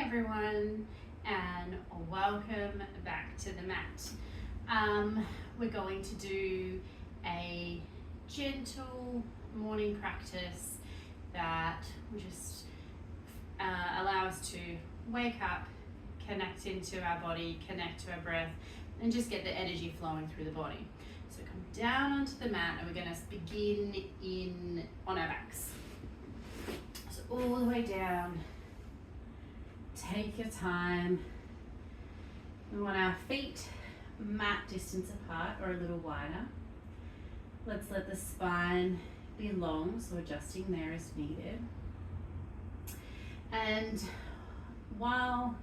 everyone, and welcome back to the mat. We're going to do a gentle morning practice that will just allow us to wake up, connect into our body, connect to our breath, and just get the energy flowing through the body. So come down onto the mat, and we're going to begin on our backs. So all the way down. Take your time. We want our feet mat distance apart or a little wider. Let's let the spine be long, so adjusting there as needed. And while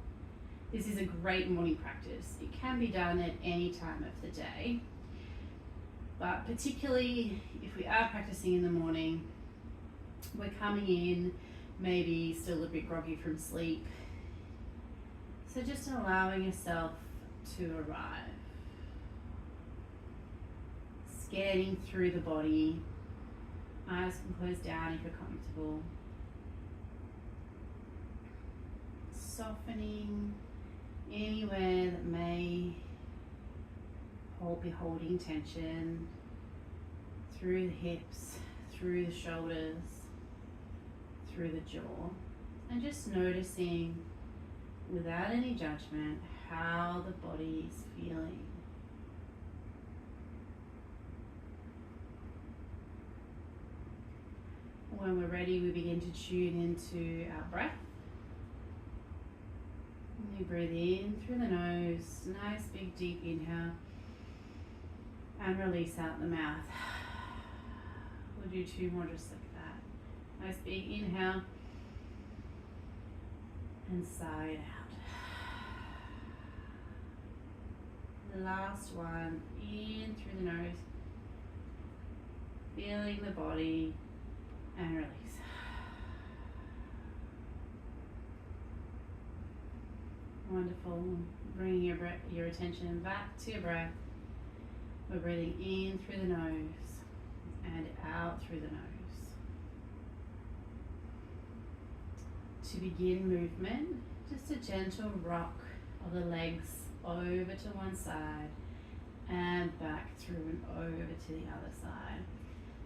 this is a great morning practice, it can be done at any time of the day. But particularly if we are practicing in the morning, we're coming in maybe still a bit groggy from sleep. So just allowing yourself to arrive. Scanning through the body. Eyes can close down if you're comfortable. Softening anywhere that may be holding tension. Through the hips, through the shoulders, through the jaw. And just noticing, without any judgment, how the body is feeling. When we're ready, we begin to tune into our breath. And you breathe in through the nose, nice big deep inhale, and release out the mouth. We'll do two more just like that. Nice big inhale and sigh it out. Last one, in through the nose, feeling the body, and release. Wonderful. Bringing your attention back to your breath. We're breathing in through the nose and out through the nose. To begin movement, just a gentle rock of the legs over to one side and back through and over to the other side.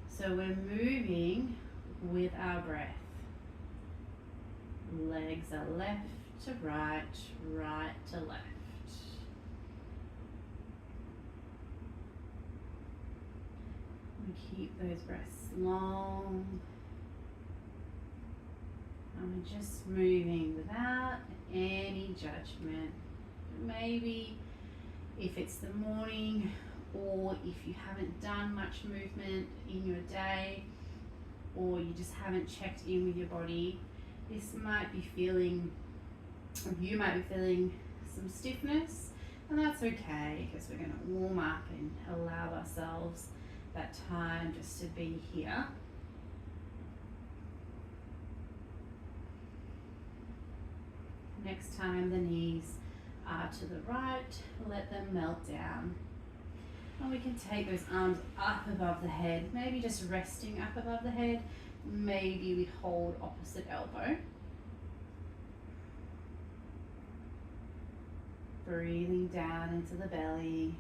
So we're moving with our breath. Legs are left to right, right to left. We keep those breaths long. And we're just moving without any judgment. Maybe if it's the morning, or if you haven't done much movement in your day, or you just haven't checked in with your body, this might be feeling, or you might be feeling some stiffness, and that's okay, because we're going to warm up and allow ourselves that time just to be here. Next time the knees are to the right, let them melt down. And we can take those arms up above the head, maybe just resting up above the head. Maybe we hold opposite elbow. Breathing down into the belly.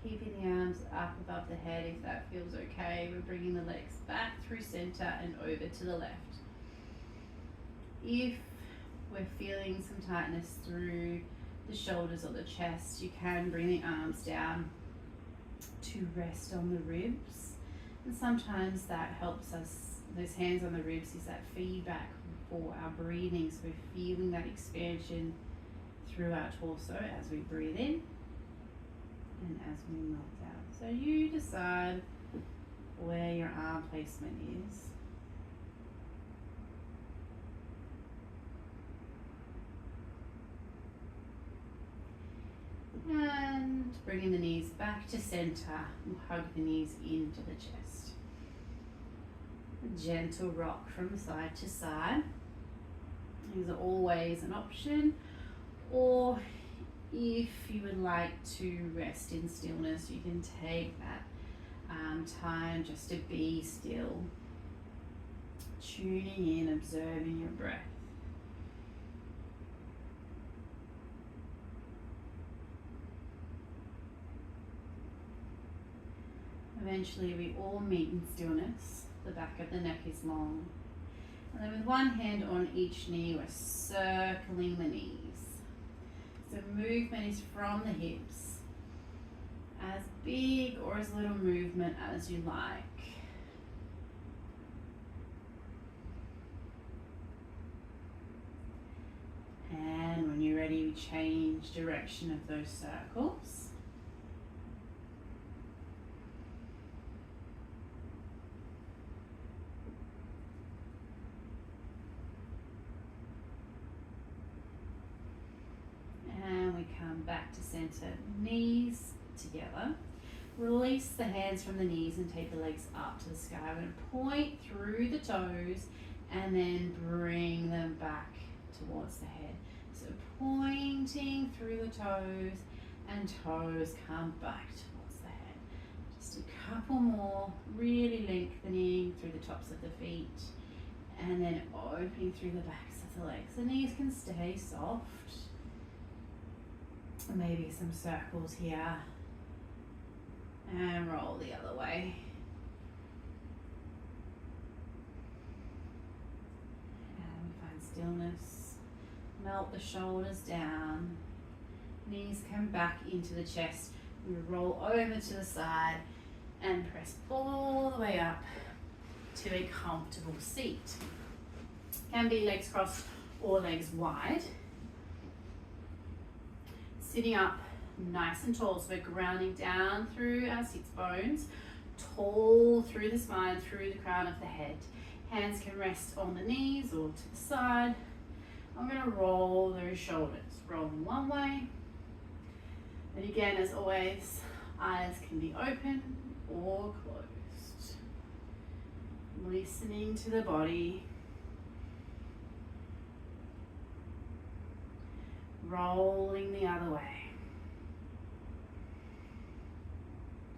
Keeping the arms up above the head if that feels okay. We're bringing the legs back through center and over to the left. If we're feeling some tightness through the shoulders or the chest, you can bring the arms down to rest on the ribs. And sometimes that helps us, those hands on the ribs is that feedback for our breathing. So we're feeling that expansion through our torso as we breathe in and as we melt out. So you decide where your arm placement is. And bringing the knees back to center. We'll hug the knees into the chest. A gentle rock from side to side. These are always an option. Or If you would like to rest in stillness, you can take that time just to be still, tuning in, observing your breath. Eventually we all meet in stillness. The back of the neck is long. And then with one hand on each knee, we're circling the knees. So movement is from the hips, as big or as little movement as you like. And when you're ready, we change direction of those circles. And we come back to center, knees together. Release the hands from the knees and take the legs up to the sky. We're going to point through the toes and then bring them back towards the head. So pointing through the toes and toes come back towards the head. Just a couple more, really lengthening through the tops of the feet and then opening through the backs of the legs. The knees can stay soft. Maybe some circles here and roll the other way. And we find stillness. Melt the shoulders down. Knees come back into the chest. We roll over to the side and press all the way up to a comfortable seat. Can be legs crossed or legs wide. Sitting up nice and tall, so we're grounding down through our sits bones, tall through the spine, through the crown of the head. Hands can rest on the knees or to the side. I'm going to roll those shoulders, rolling one way. And again, as always, eyes can be open or closed. Listening to the body. Rolling the other way.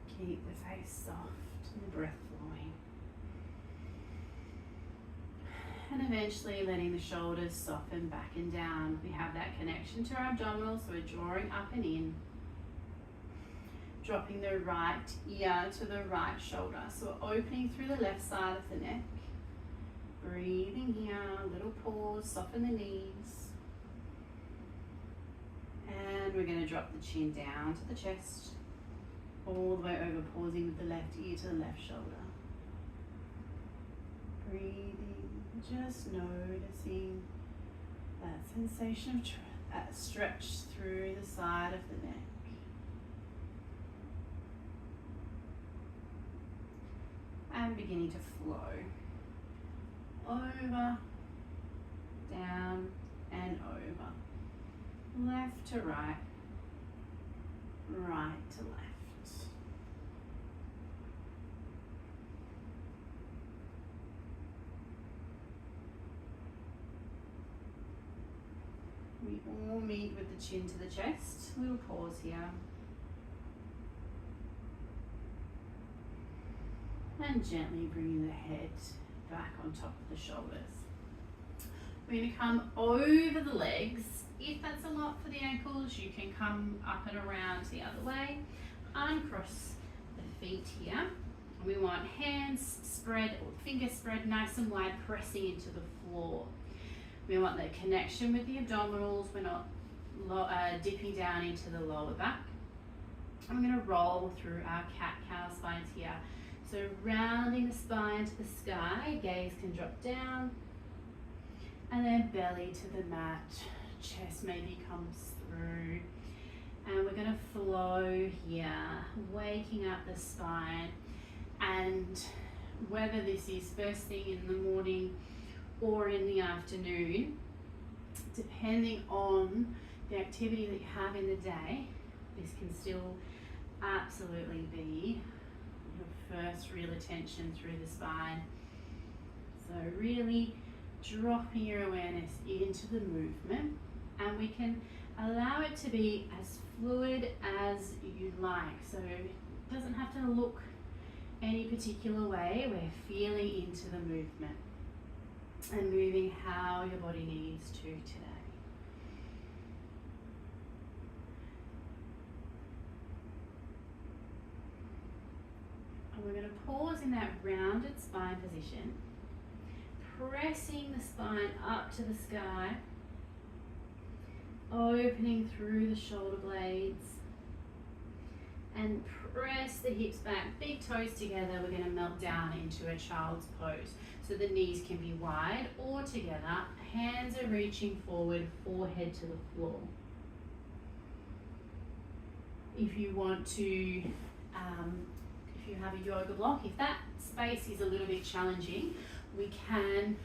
Keep the face soft and the breath flowing. And eventually letting the shoulders soften back and down. We have that connection to our abdominals, so we're drawing up and in. Dropping the right ear to the right shoulder. So we're opening through the left side of the neck. Breathing here, a little pause, soften the knees. And we're going to drop the chin down to the chest, all the way over, pausing with the left ear to the left shoulder. Breathing, just noticing that sensation of stretch through the side of the neck. And beginning to flow. Over, down, and over. Left to right, right to left. We all meet with the chin to the chest. We'll pause here. And gently bringing the head back on top of the shoulders. We're going to come over the legs. If that's a lot for the ankles, you can come up and around the other way. Uncross the feet here. We want hands spread, or fingers spread nice and wide, pressing into the floor. We want the connection with the abdominals. We're not dipping down into the lower back. I'm going to roll through our cat-cow spines here. So rounding the spine to the sky, gaze can drop down. And then belly to the mat. Chest maybe comes through, and we're going to flow here, waking up the spine. And whether this is first thing in the morning or in the afternoon, depending on the activity that you have in the day, this can still absolutely be your first real attention through the spine. So really dropping your awareness into the movement. And we can allow it to be as fluid as you'd like. So it doesn't have to look any particular way. We're feeling into the movement and moving how your body needs to today. And we're going to pause in that rounded spine position, pressing the spine up to the sky, opening through the shoulder blades, and press the hips back, big toes together. We're going to melt down into a child's pose. So the knees can be wide or together, hands are reaching forward, forehead to the floor. If you want to, if you have a yoga block, if that space is a little bit challenging, we can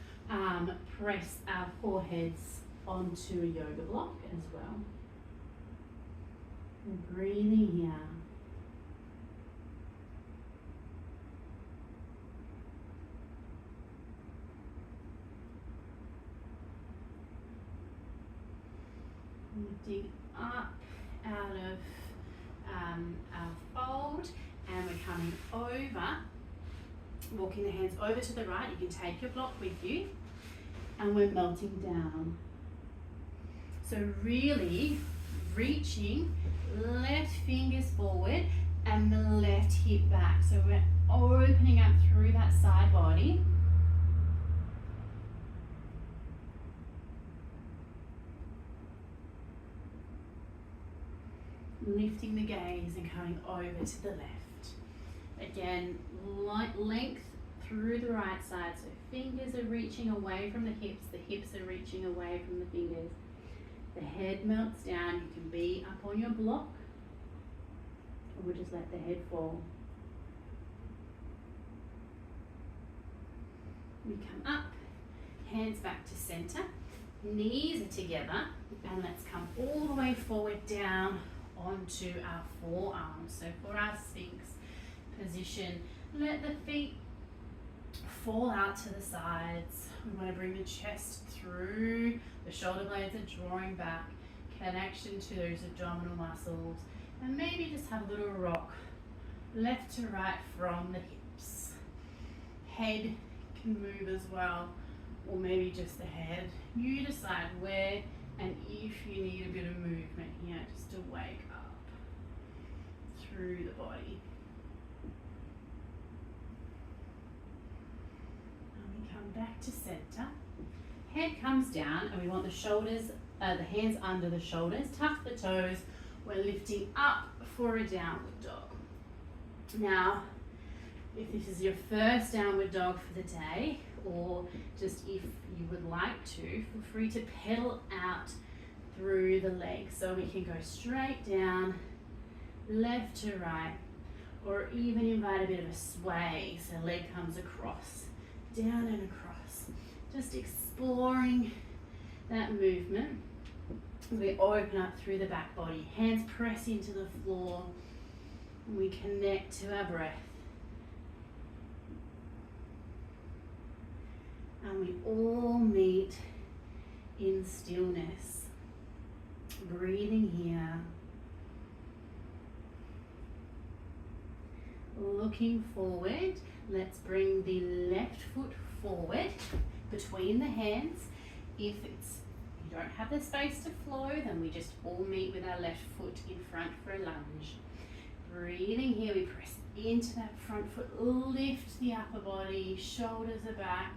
press our foreheads onto a yoga block as well. And breathing here. Lifting up out of our fold, and we're coming over, walking the hands over to the right. You can take your block with you, and we're melting down. So really reaching left fingers forward and the left hip back. So we're opening up through that side body. Lifting the gaze and coming over to the left. Again, light length through the right side. So fingers are reaching away from the hips are reaching away from the fingers. The head melts down. You can be up on your block, or we'll just let the head fall. We come up, hands back to center, knees are together, and let's come all the way forward down onto our forearms. So for our Sphinx position, let the feet fall out to the sides. We want to bring the chest through, the shoulder blades are drawing back, connection to those abdominal muscles, and maybe just have a little rock left to right from the hips. Head can move as well, or maybe just the head. You decide where and if you need a bit of movement here, just to wake up through the body. And we come back to center. Head comes down, and we want the shoulders, the hands under the shoulders, tuck the toes. We're lifting up for a downward dog. Now, if this is your first downward dog for the day, or just if you would like to, feel free to pedal out through the legs. So we can go straight down, left to right, or even invite a bit of a sway. So leg comes across, down and across. Just exploring that movement. We open up through the back body, hands press into the floor, and we connect to our breath. And we all meet in stillness, breathing here, looking forward. Let's bring the left foot forward between the hands. If you don't have the space to flow, then we just all meet with our left foot in front for a lunge. Breathing here, we press into that front foot, lift the upper body, shoulders are back.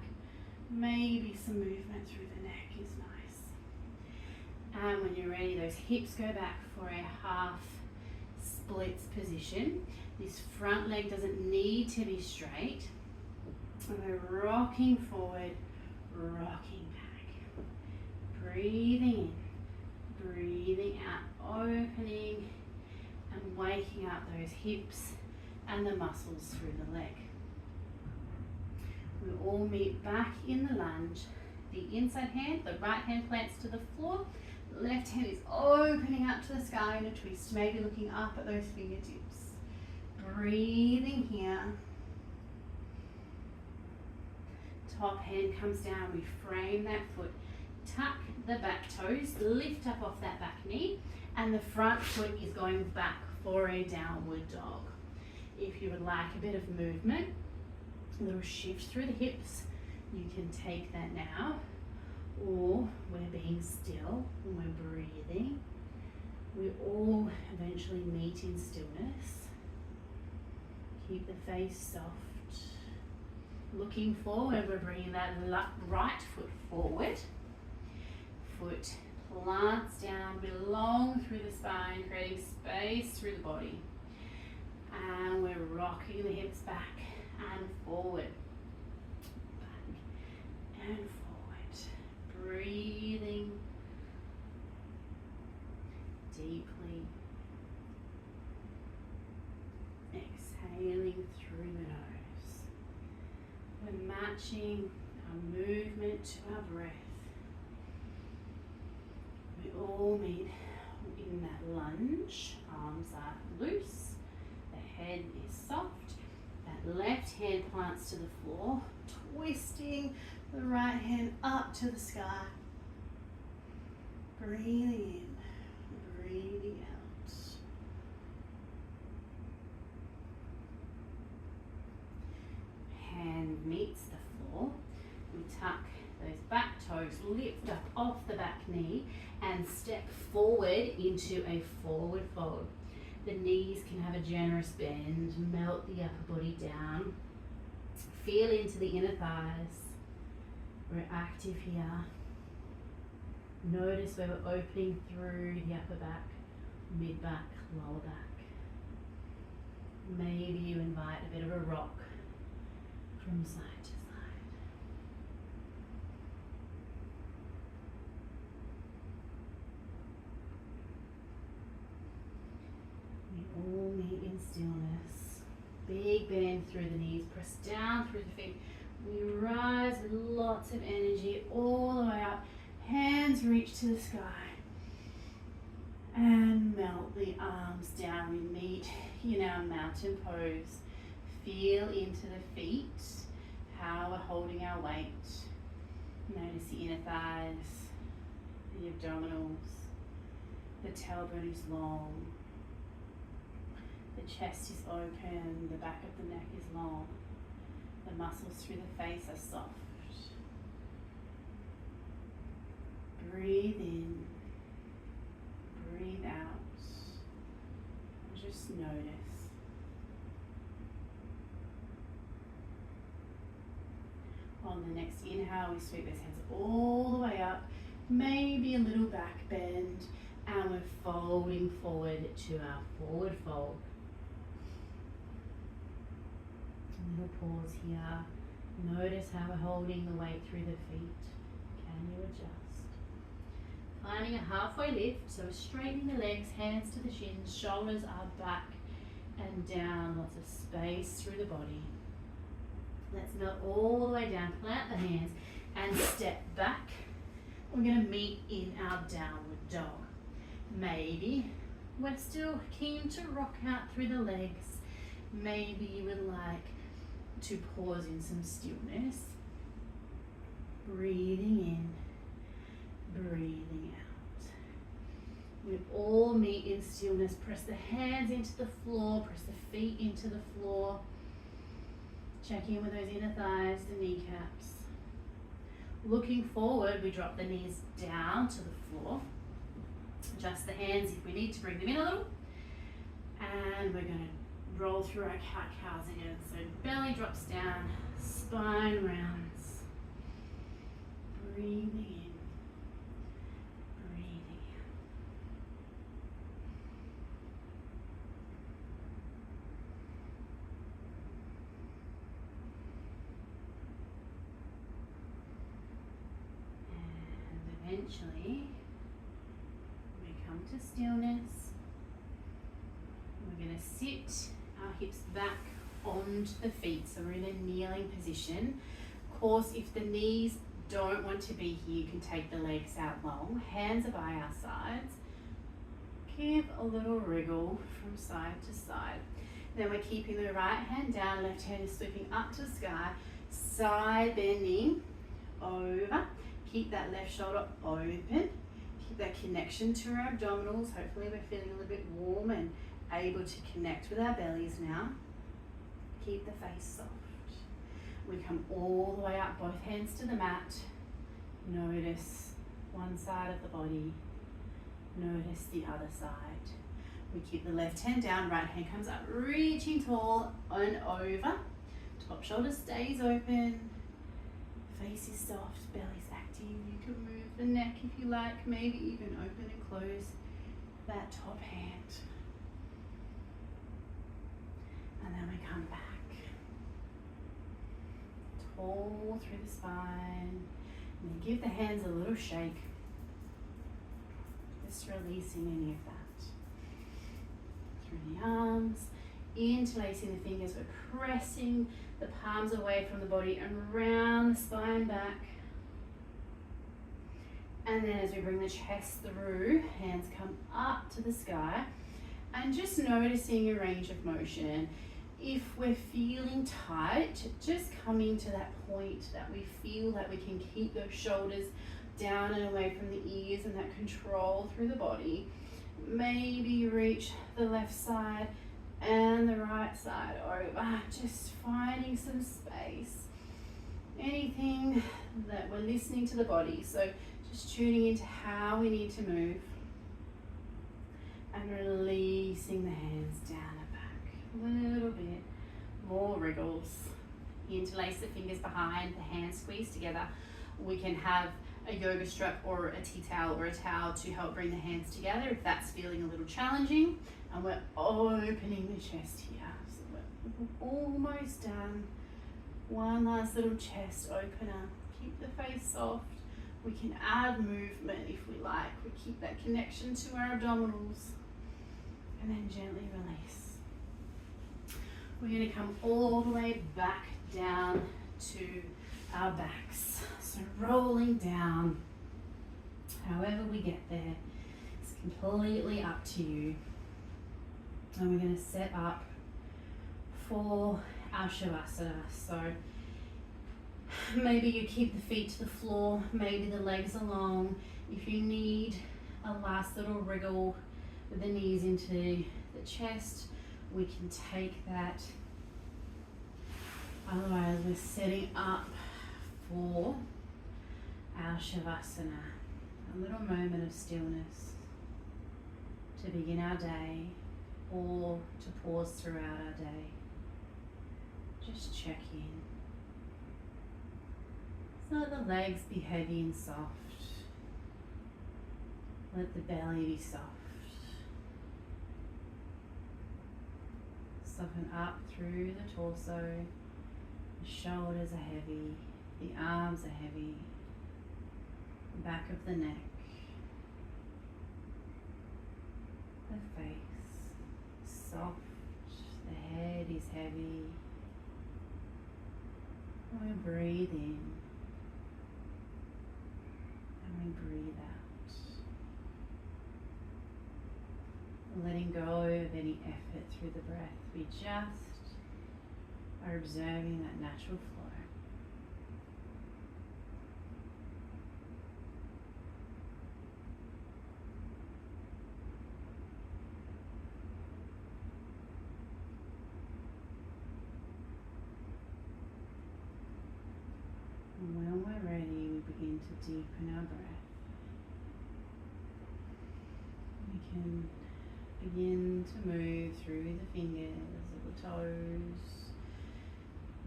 Maybe some movement through the neck is nice. And when you're ready, those hips go back for a half splits position. This front leg doesn't need to be straight. And we're rocking forward, rocking back. Breathing in, breathing out, opening and waking up those hips and the muscles through the leg. We all meet back in the lunge. The inside hand, the right hand plants to the floor. The left hand is opening up to the sky in a twist, maybe looking up at those fingertips. Breathing here. Top hand comes down. We frame that foot Tuck the back toes, lift up off that back knee, and the front foot is going back for a downward dog. If you would like a bit of movement, a little shift through the hips, you can take that now, or we're being still and we're breathing. We all eventually meet in stillness. Keep the face soft. Looking forward, we're bringing that right foot forward. Foot plants down, a bit long through the spine, creating space through the body. And we're rocking the hips back and forward. Back and forward. Breathing deeply. Exhaling through the nose. We're matching our movement to our breath. We all meet in that lunge. Arms are loose. The head is soft. That left hand plants to the floor, twisting the right hand up to the sky. Breathing in, breathing out. Hand meets the floor. We tuck those back toes, lift up off the back knee and step forward into a forward fold. The knees can have a generous bend, melt the upper body down. Feel into the inner thighs. We're active here. Notice where we're opening through the upper back, mid back, lower back. Maybe you invite a bit of a rock from side to side. We all meet in stillness. Big bend through the knees, press down through the feet. We rise with lots of energy all the way up. Hands reach to the sky. And melt the arms down. We meet in our mountain pose. Feel into the feet, how we're holding our weight. Notice the inner thighs, the abdominals. The tailbone is long. The chest is open, the back of the neck is long. The muscles through the face are soft. Breathe in, breathe out. Just notice. On the next inhale, we sweep those hands all the way up, maybe a little back bend, and we're folding forward to our forward fold. A little pause here. Notice how we're holding the weight through the feet. Can you adjust? Finding a halfway lift, so we're straightening the legs, hands to the shins, shoulders are back and down, lots of space through the body. Let's melt all the way down, plant the hands and step back. We're going to meet in our downward dog. Maybe we're still keen to rock out through the legs. Maybe you would like to pause in some stillness. Breathing in, breathing out. We all meet in stillness. Press the hands into the floor, press the feet into the floor. Check in with those inner thighs, the kneecaps. Looking forward, we drop the knees down to the floor. Adjust the hands if we need to bring them in a little. And we're going to roll through our cat-cows again. So belly drops down, spine rounds. Breathing in, breathing out. And eventually, we come to stillness. We're going to sit our hips back onto the feet, so we're in a kneeling position. Of course, if the knees don't want to be here, you can take the legs out long. Hands are by our sides. Give a little wriggle from side to side. Then we're keeping the right hand down, left hand is sweeping up to the sky, side bending over, Keep that left shoulder open. Keep that connection to our abdominals. Hopefully we're feeling a little bit warm and able to connect with our bellies now. Keep the face soft. We come all the way up, both hands to the mat. Notice one side of the body. Notice the other side. We keep the left hand down, right hand comes up, reaching tall and over. Top shoulder stays open. Face is soft, belly's active. You can move the neck if you like, maybe even open and close that top hand. And then we come back. Tall through the spine. And then give the hands a little shake. Just releasing any of that. Through the arms, interlacing the fingers. We're pressing the palms away from the body and round the spine back. And then as we bring the chest through, hands come up to the sky. And just noticing a range of motion. If we're feeling tight, just coming to that point that we feel that we can keep those shoulders down and away from the ears and that control through the body. Maybe reach the left side and the right side over, just finding some space. Anything that we're listening to the body, so just tuning into how we need to move and releasing the hands down and back. A little bit more wriggles. Interlace the fingers behind, the hands squeeze together. We can have a yoga strap or a tea towel or a towel to help bring the hands together if that's feeling a little challenging. And we're opening the chest here. So we're almost done. One last little chest opener. Keep the face soft. We can add movement if we like. We keep that connection to our abdominals. And then gently release. We're going to come all the way back down to our backs. So rolling down, however we get there, it's completely up to you. And we're going to set up for our Shavasana. So maybe you keep the feet to the floor, maybe the legs are long. If you need a last little wriggle with the knees into the chest, we can take that. Otherwise, we're setting up for our Shavasana. A little moment of stillness to begin our day or to pause throughout our day. Just check in. So let the legs be heavy and soft. Let the belly be soft. Soften up through the torso. The shoulders are heavy. The arms are heavy. The back of the neck. The face soft. The head is heavy. And we breathe in. And we breathe out. Letting go of any effort through the breath. We just are observing that natural flow. And when we're ready, we begin to deepen our breath. We can begin to move through the fingers of the toes,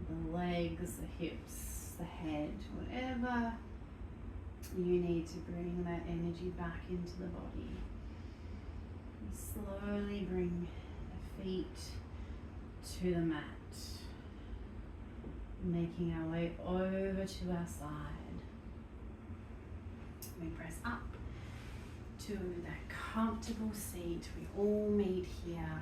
the legs, the hips, the head, whatever you need to bring that energy back into the body. We slowly bring the feet to the mat, making our way over to our side. We press up to that comfortable seat. We all meet here.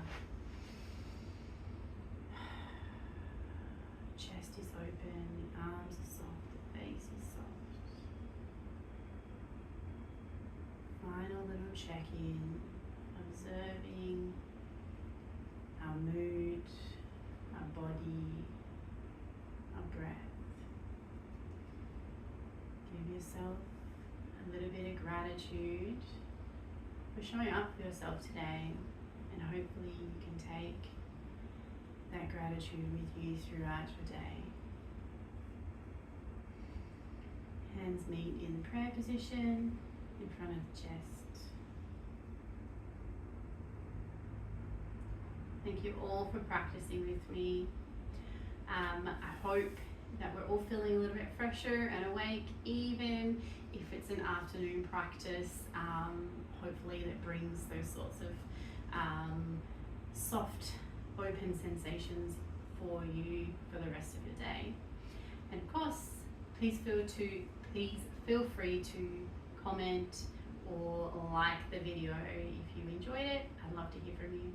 Chest is open, the arms are soft, the face is soft. Final little check-in, observing our mood, our body, our breath. Give yourself gratitude for showing up for yourself today, and hopefully you can take that gratitude with you throughout your day. Hands meet in the prayer position in front of the chest. Thank you all for practicing with me. I hope that we're all feeling a little bit fresher and awake, even if it's an afternoon practice. Hopefully that brings those sorts of soft, open sensations for you for the rest of your day. And of course, please feel free to comment or like the video if you enjoyed it. I'd love to hear from you.